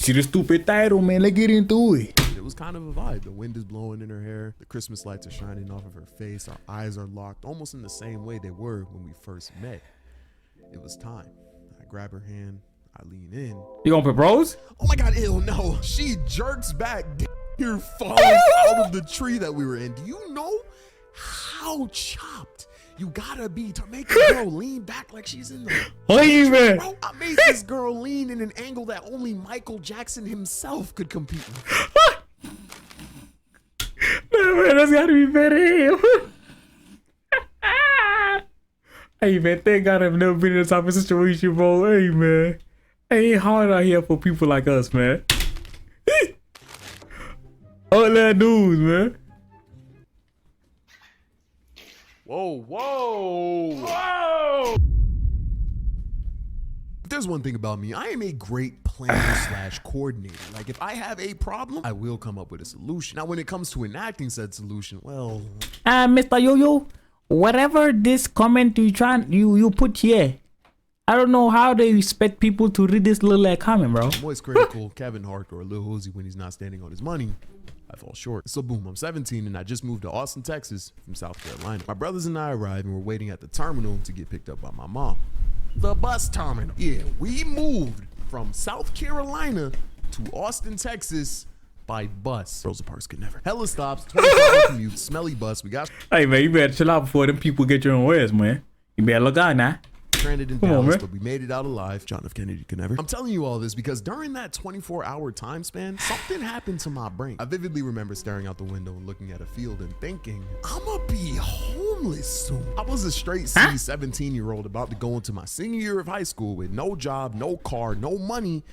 see the stupid title, man. Let's get into it. It was kind of a vibe. The wind is blowing in her hair. The Christmas lights are shining off of her face. Our eyes are locked almost in the same way they were when we first met. It was time. I grab her hand. I lean in. You gonna propose? Oh my God, ew, no. She jerks back. You're falling out of the tree that we were in. Do you know how chopped you gotta be to make a girl lean back like she's in the... Hey, man. Bro, I made this girl lean in an angle that only Michael Jackson himself could compete with. Man, that's gotta be better. Hey, man, thank God I've never been in this type of situation, bro. Hey, man. It ain't hard out here for people like us, man. All that news, man. Whoa, whoa, whoa! There's one thing about me. I am a great planner / coordinator. Like, if I have a problem, I will come up with a solution. Now, when it comes to enacting said solution, well... Mr. Yoyo, whatever this comment you put here, I don't know how they expect people to read this little comment, bro. I'm always critical, Kevin Hart or Lil Uzi when he's not standing on his money. I fall short. So boom, I'm 17 and I just moved to Austin, Texas from South Carolina. My brothers and I arrived and we're waiting at the terminal to get picked up by my mom. The bus terminal. Yeah, we moved from South Carolina to Austin, Texas by bus. Rosa Parks could never. Hella stops, 24-hour commute, smelly bus. We got... Hey, man, you better chill out before them people get you on wares, man. You better look out now. Stranded in Dallas, but we made it out alive. John F. Kennedy could never. I'm telling you all this because during that 24-hour time span, something happened to my brain. I vividly remember staring out the window and looking at a field and thinking, I'm gonna be homeless soon. I was a straight C 17-year-old about to go into my senior year of high school with no job, no car, no money,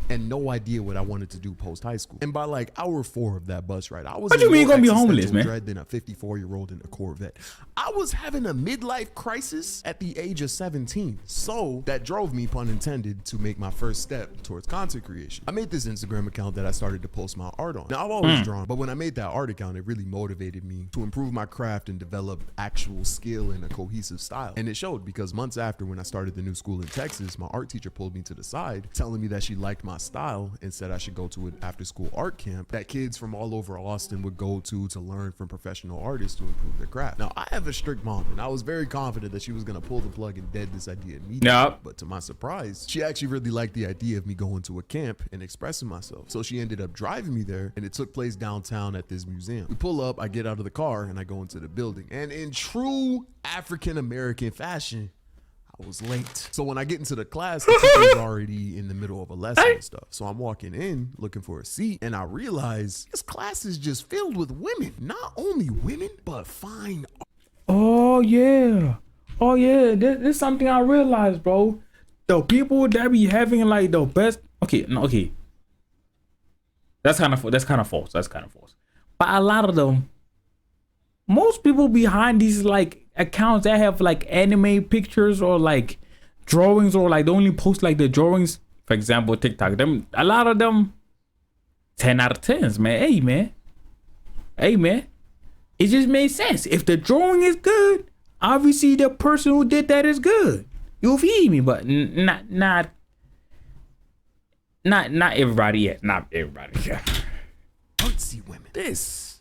and no idea what I wanted to do post high school. And by like hour 4 of that bus ride, I was... What you mean you gonna be homeless, man? Dread than a 54-year-old in a Corvette. I was having a midlife crisis at the age of 17. So that drove me, pun intended, to make my first step towards content creation. I made this Instagram account that I started to post my art on. Now, I've always drawn, but when I made that art account, it really motivated me to improve my craft and develop actual skill and a cohesive style. And it showed because months after, when I started the new school in Texas, my art teacher pulled me to the side, telling me that she liked my style and said I should go to an after-school art camp that kids from all over Austin would go to learn from professional artists to improve their craft. Now, I have a strict mom, and I was very confident that she was gonna pull the plug and dead this idea immediately. Nope. But to my surprise, she actually really liked the idea of me going to a camp and expressing myself. So she ended up driving me there, and it took place downtown at this museum. We pull up, I get out of the car, and I go into the building. And in true African-American fashion, I was late. So when I get into the class, the teacher was already in the middle of a lesson and stuff. So I'm walking in looking for a seat, and I realize this class is just filled with women. Not only women, but fine. Oh, yeah. Oh, yeah. This is something I realized, bro. The people that be having like the best... Okay. That's kind of false. But a lot of them, most people behind these like accounts that have like anime pictures or like drawings, or like they only post like the drawings, for example TikTok, a lot of them 10 out of 10s, man. Hey man, it just made sense. If the drawing is good, obviously the person who did that is good. You feel me? But not everybody yet. Not everybody yet. Artsy women. This.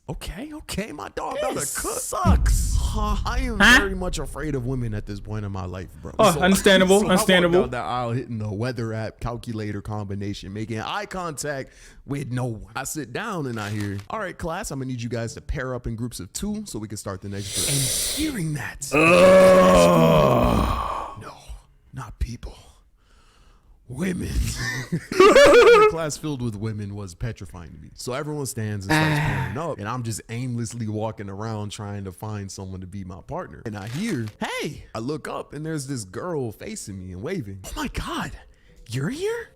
Okay, my dog got a cook. Sucks. I am very much afraid of women at this point in my life, bro. Oh, understandable. I walked down that aisle hitting the weather app calculator combination, making eye contact with no one. I sit down and I hear, all right, class, I'm gonna need you guys to pair up in groups of 2 so we can start the next group. And hearing that, no, not people. Women. The class filled with women was petrifying to me. So everyone stands and starts pairing up, and I'm just aimlessly walking around trying to find someone to be my partner. And I hear, hey, I look up and there's this girl facing me and waving. Oh my God, you're here?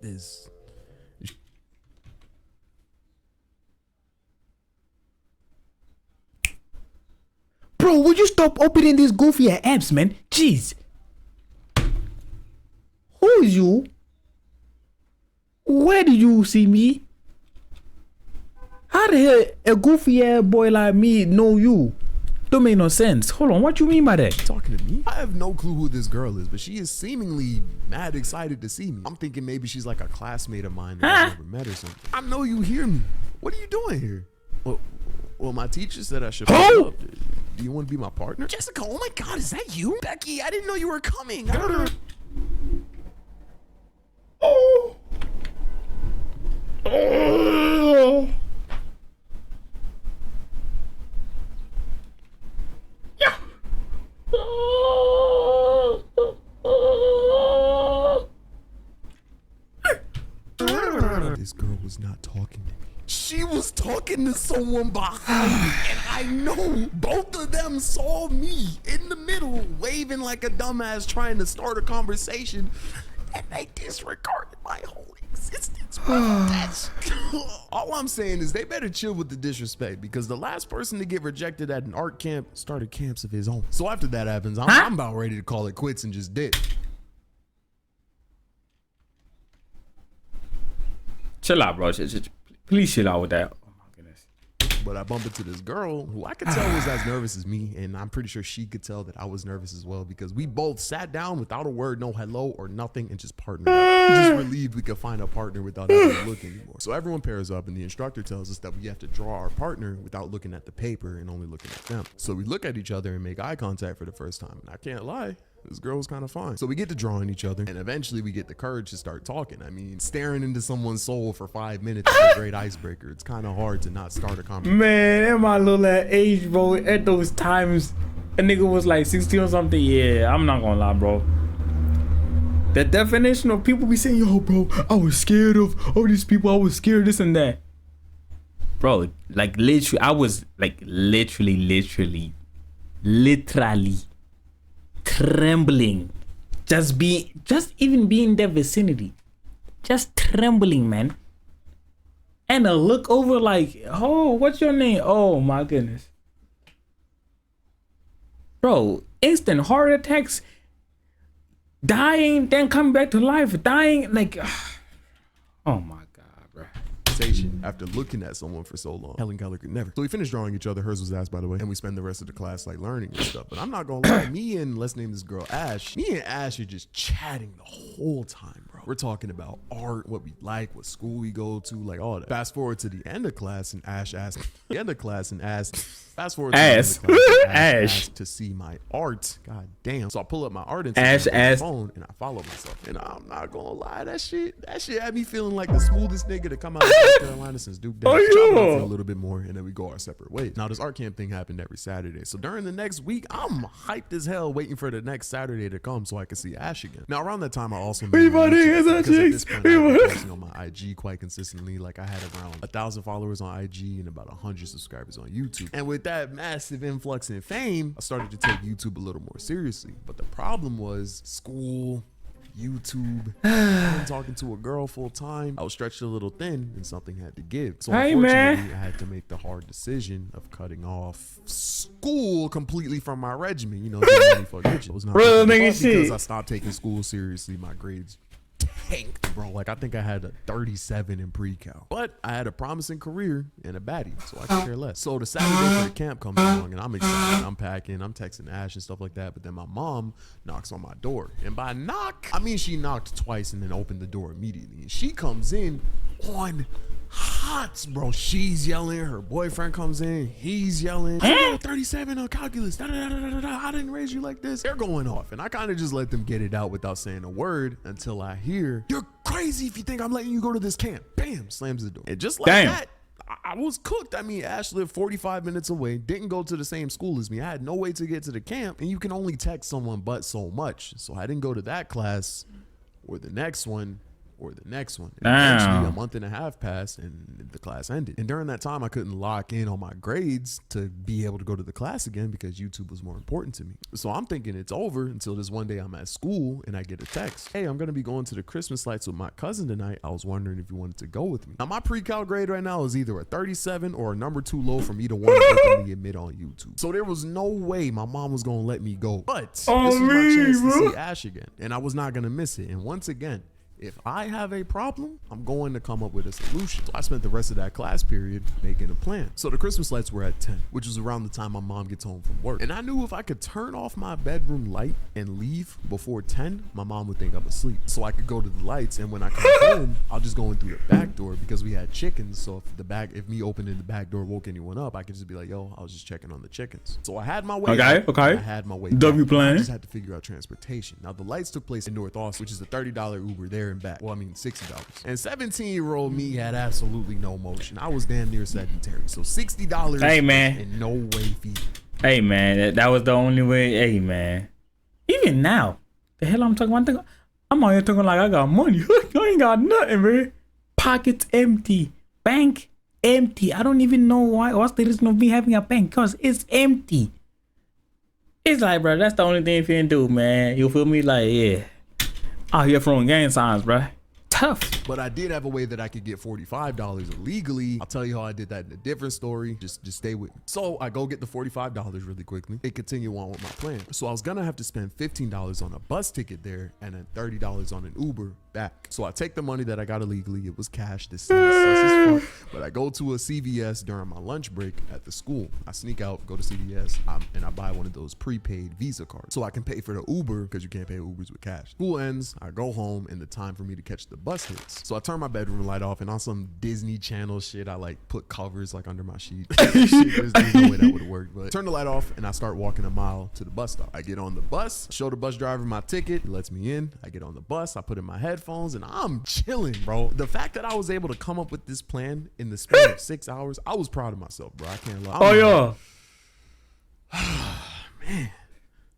Bro, would you stop opening these goofy apps, man? Jeez. Who is you? Where did you see me? How the hell a goofy ass boy like me know you? Don't make no sense. Hold on, what you mean by that? Talking to me? I have no clue who this girl is, but she is seemingly mad excited to see me. I'm thinking maybe she's like a classmate of mine that I've never met or something. I know you hear me. What are you doing here? Well, my teacher said I should pull up. Do you want to be my partner? Jessica, oh my God, is that you? Becky, I didn't know you were coming. Oh. Yeah. This girl was not talking to me. She was talking to someone behind me, and I know both of them saw me in the middle, waving like a dumbass trying to start a conversation, and they disregarded my whole existence. All I'm saying is they better chill with the disrespect, because the last person to get rejected at an art camp started camps of his own. So after that happens, I'm about ready to call it quits and just dip. Chill out, bro. Please chill out with that. Oh my goodness. But I bumped into this girl who I could tell was as nervous as me, and I'm pretty sure she could tell that I was nervous as well, because we both sat down without a word, no hello or nothing, and just partnered up. Just relieved we could find a partner without having to look anymore. So everyone pairs up, and the instructor tells us that we have to draw our partner without looking at the paper and only looking at them. So we look at each other and make eye contact for the first time, and I can't lie, this girl was kind of fine. So we get to drawing each other, and eventually we get the courage to start talking. I mean, staring into someone's soul for 5 minutes is a great icebreaker. It's kind of hard to not start a conversation. Man, at my little age, bro, at those times, a nigga was like 16 or something. Yeah, I'm not gonna lie, bro. The definition of people be saying, yo, bro, I was scared of all these people. I was scared of this and that. Bro, like literally, I was like literally trembling. Just even being in their vicinity. Just trembling, man. And a look over like, oh, what's your name? Oh my goodness. Bro, instant heart attacks, dying, then coming back to life, dying, like, oh my God, bro. After looking at someone for so long, Helen Keller could never. So we finished drawing each other. Hers was asked, by the way, and we spend the rest of the class like learning and stuff. But I'm not gonna lie, me and let's name this girl Ash. Me and Ash are just chatting the whole time, bro. We're talking about art, what we like, what school we go to, like all that. Fast forward to the end of class, and Ash asked. Fast forward to the end of class, and Ash asked to see my art. God damn. So I pull up my art and my phone, and I follow myself. And I'm not gonna lie, that shit had me feeling like the smoothest nigga to come out of South Carolina since Duke Dash. For a little bit more, and then we go our separate ways. Now this art camp thing happened every Saturday, so during the next week I'm hyped as hell waiting for the next Saturday to come so I can see Ash again. Now around that time I also made because at this point I was posting on my IG quite consistently. Like I had around 1,000 followers on IG and about 100 subscribers on YouTube. And with that massive influx in fame, I started to take YouTube a little more seriously. But the problem was school, YouTube, I'm talking to a girl full time. I was stretched a little thin and something had to give. So unfortunately, I had to make the hard decision of cutting off school completely from my regimen. You know, it was not because I stopped taking school seriously. My grades tanked, bro. Like I think I had a 37 in pre-cal, but I had a promising career and a baddie, so I could care less. So the Saturday for the camp comes along, and I'm excited. I'm packing, I'm texting Ash and stuff like that. But then my mom knocks on my door, and by knock, I mean she knocked twice and then opened the door immediately. And she comes in on hot, bro. She's yelling. Her boyfriend comes in. He's yelling. 37 on calculus. Da, da, da, da, da, da. I didn't raise you like this. They're going off, and I kind of just let them get it out without saying a word until I hear, "You're crazy if you think I'm letting you go to this camp." Bam, slams the door, and just like that, I was cooked. I mean, Ash lived 45 minutes away, didn't go to the same school as me. I had no way to get to the camp, and you can only text someone but so much. So I didn't go to that class or the next one. Or the next one. And eventually, a month and a half passed and the class ended. And during that time, I couldn't lock in on my grades to be able to go to the class again because YouTube was more important to me. So I'm thinking it's over until this one day I'm at school and I get a text. "Hey, I'm going to be going to the Christmas lights with my cousin tonight. I was wondering if you wanted to go with me." Now, my pre-cal grade right now is either a 37 or a number too low for me to want to openly admit on YouTube. So there was no way my mom was going to let me go. But this was my chance to see Ash again. And I was not going to miss it. And once again, if I have a problem, I'm going to come up with a solution. So I spent the rest of that class period making a plan. So the Christmas lights were at 10, which was around the time my mom gets home from work. And I knew if I could turn off my bedroom light and leave before 10, my mom would think I'm asleep. So I could go to the lights, and when I come home, I'll just go in through the back door because we had chickens. So if me opening the back door woke anyone up, I could just be like, yo, I was just checking on the chickens. So I had my way. Okay. I had my way. W back. plan. I just had to figure out transportation. Now the lights took place in North Austin, which is a $30 Uber there and back. Well, I mean $60. And 17-year-old me had absolutely no motion. I was damn near sedentary. So $60. Hey man, in no way feasible. Hey man, that was the only way. Hey man, even now, the hell I'm talking about? I'm out here talking like I got money. I ain't got nothing, man. Pockets empty, bank empty. I don't even know why. What's the reason of me having a bank? Cause it's empty. It's like, bro, that's the only thing you can do, man. You feel me? Like, yeah, out here throwing gang signs, bro. Tough. But I did have a way that I could get $45 illegally. I'll tell you how I did that in a different story. Just stay with me. So I go get the $45 really quickly and continue on with my plan. So I was gonna have to spend $15 on a bus ticket there and then $30 on an Uber back. So I take the money that I got illegally. It was cash. This sus as fuck. But I go to a CVS during my lunch break at the school. I sneak out, go to CVS, and I buy one of those prepaid Visa cards so I can pay for the Uber because you can't pay Ubers with cash. School ends. I go home and the time for me to catch the bus hits. So I turn my bedroom light off, and on some Disney Channel shit, I like put covers like under my sheet. Shit, there's no way that would have worked. But turn the light off and I start walking a mile to the bus stop. I get on the bus, show the bus driver my ticket, he lets me in. I get on the bus, I put in my headphones, and I'm chilling, bro. The fact that I was able to come up with this plan in the span of 6 hours, I was proud of myself, bro. I can't lie. Oh yeah. Man.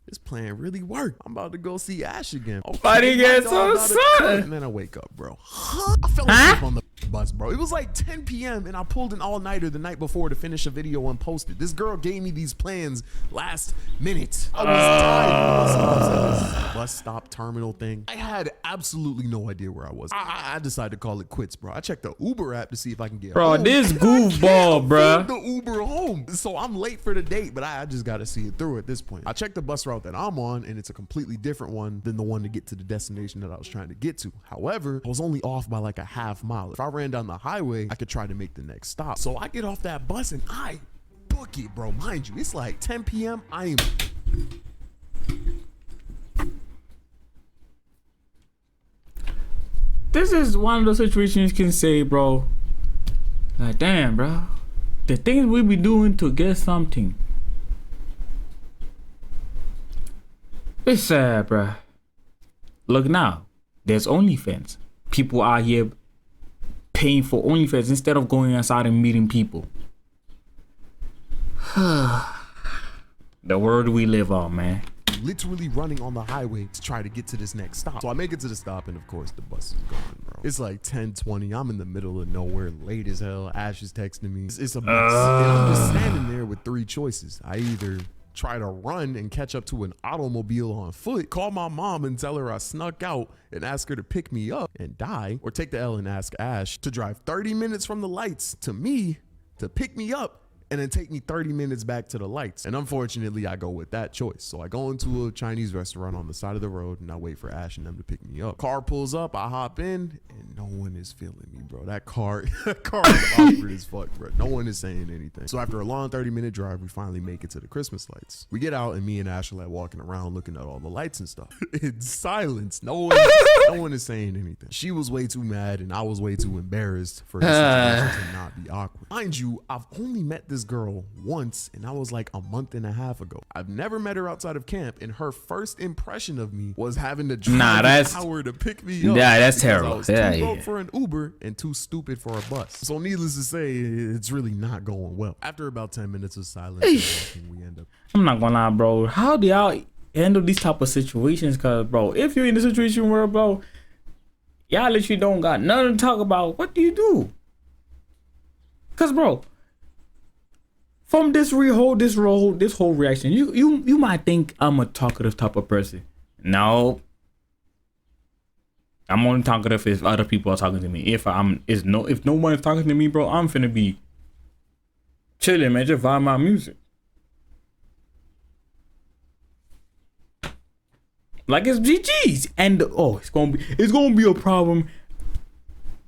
This plan really worked. I'm about to go see Ash again. Okay, Why did you get so sad? And then I wake up, bro. I fell asleep on the bus, bro. It was like 10 p.m. and I pulled an all-nighter the night before to finish a video and post it. This girl gave me these plans last minute. I was tired. Bus stop terminal thing. I had absolutely no idea where I was. I decided to call it quits, bro. I checked the Uber app to see if I can get home. This goofball, bro. The Uber home. So I'm late for the date, but I just got to see it through at this point. I checked the bus route that I'm on, and it's a completely different one than the one to get to the destination that I was trying to get to. However, I was only off by like a half mile. If I ran down the highway, I could try to make the next stop. So I get off that bus and I book it, bro. Mind you, it's like 10 p.m. This is one of those situations you can say, bro, like, damn, bro, the things we be doing to get something. It's sad, bruh. Look now, there's OnlyFans. People out here paying for OnlyFans instead of going outside and meeting people. The world we live on, man. Literally running on the highway to try to get to this next stop. So I make it to the stop, and of course the bus is gone, bro. It's like 10:20. I'm in the middle of nowhere, late as hell. Ash is texting me. It's a mess. And I'm just standing there with three choices. I either try to run and catch up to an automobile on foot, call my mom and tell her I snuck out and ask her to pick me up and die, or take the L and ask Ash to drive 30 minutes from the lights to me to pick me up and then take me 30 minutes back to the lights. And unfortunately, I go with that choice. So I go into a Chinese restaurant on the side of the road and I wait for Ash and them to pick me up. Car pulls up, I hop in, and no one is feeling me, bro. That car is awkward as fuck, bro. No one is saying anything. So after a long 30-minute drive, we finally make it to the Christmas lights. We get out and me and Ash are like walking around looking at all the lights and stuff. It's silence. No one is saying anything. She was way too mad and I was way too embarrassed for the situation to not be awkward. Mind you, I've only met this girl once, and that was like a month and a half ago. I've never met her outside of camp, and her first impression of me was having to drive an hour to pick me up. Yeah, that's terrible. I was too broke for an Uber and too stupid for a bus. So needless to say, it's really not going well. After about 10 minutes of silence, we end up. I'm not gonna lie, bro. How do y'all handle these type of situations? Cause, bro, if you're in a situation where, bro, y'all literally don't got nothing to talk about, what do you do? Cause, bro, from this whole reaction, you might think I'm a talkative type of person. No, I'm only talkative if other people are talking to me. If no one is talking to me, bro, I'm finna be chilling, man. Just vibe my music. Like it's GG's. And oh, it's gonna be a problem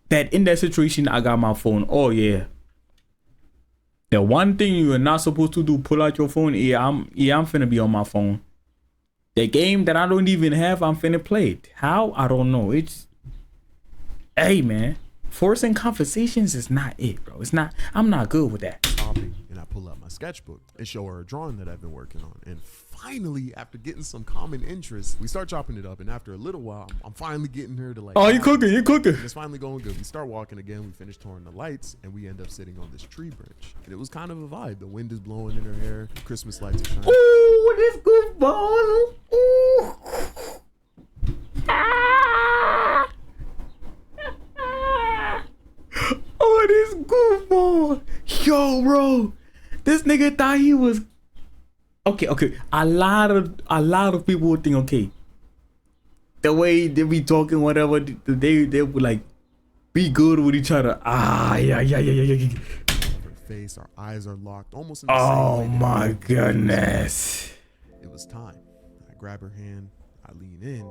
that in that situation I got my phone. Oh yeah. The one thing you are not supposed to do, pull out your phone. I'm finna be on my phone. The game that I don't even have, I'm finna play it. How? I don't know. It's, hey man, forcing conversations is not it, bro. It's not. I'm not good with that. And I pull out my sketchbook and show her a drawing that I've been working on. And finally, after getting some common interest, we start chopping it up. And after a little while, I'm finally getting her to like, oh, you cooking. It's finally going good. We start walking again. We finish touring the lights and we end up sitting on this tree branch. And it was kind of a vibe. The wind is blowing in her hair. Christmas lights are shining. Ooh, this goofball. Ooh. Ah. Oh, this goofball. Yo, bro. This nigga thought he was okay. A lot of people would think, okay, the way they be talking, whatever, they would like be good with each other. Yeah. Her face, our eyes are locked, almost in the same way. Oh my goodness. It was time. I grab her hand, I lean in.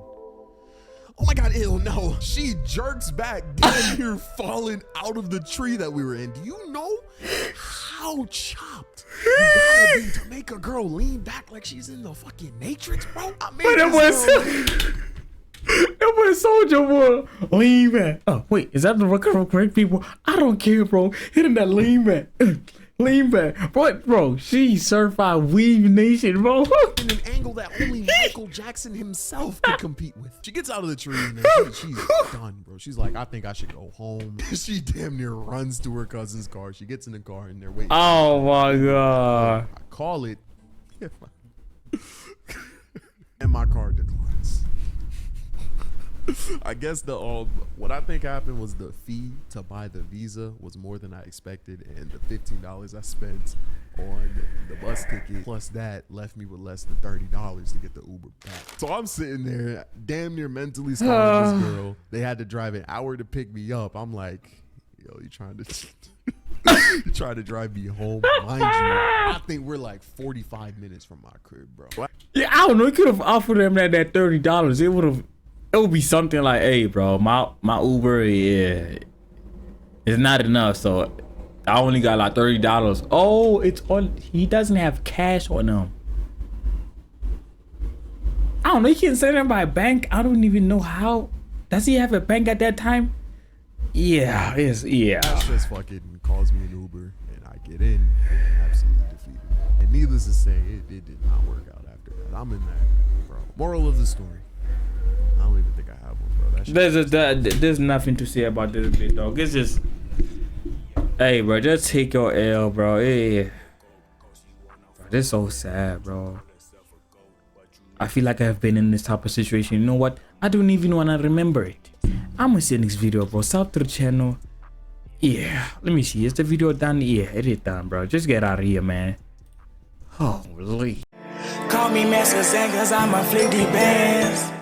Oh my God, ew, no. She jerks back, damn near falling out of the tree that we were in. Do you know how chopped you gotta be to make a girl lean back like she's in the fucking Matrix, bro? I mean, But it was Soldier Boy. Lean back. Oh, wait, is that the correct people? I don't care, bro. Hitting that lean back. Lean back. Bro, she's certified Weave Nation, bro. in an angle that only Michael Jackson himself could compete with. She gets out of the tree and then she's done, bro. She's like, I think I should go home. She damn near runs to her cousin's car. She gets in the car and they're waiting. Oh my God. I call it. And my car declines. I guess what I think happened was the fee to buy the Visa was more than I expected, and the $15 I spent on the bus ticket plus that left me with less than $30 to get the Uber back. So I'm sitting there damn near mentally scarring this girl. They had to drive an hour to pick me up. I'm like, yo, you trying to drive me home? Mind you, I think we're like 45 minutes from my crib, bro. Yeah, I don't know. You could have offered them that $30. It would be something like, hey, bro, my Uber, yeah, it's not enough, so I only got like $30. Oh, it's on. He doesn't have cash on him. I don't know. He can send him by bank. I don't even know how. Does he have a bank at that time? Yeah, yeah. That's just fucking calls me an Uber, and I get in, and absolutely defeated. And needless to say, it did not work out after that. I'm in that, bro. Moral of the story. I don't even think I have one, bro. There's nothing to say about this bit, dog. It's just, hey, bro, just take your L, bro. Hey, bro, this is so sad, bro. I feel like I've been in this type of situation. You know what? I don't even want to remember it. I'm gonna see next video, bro. Sub to the channel. Yeah, let me see. Is the video done? Yeah, it is done, bro. Just get out of here, man. Holy. Call me Master Xenn, cause I'm a flick the bands.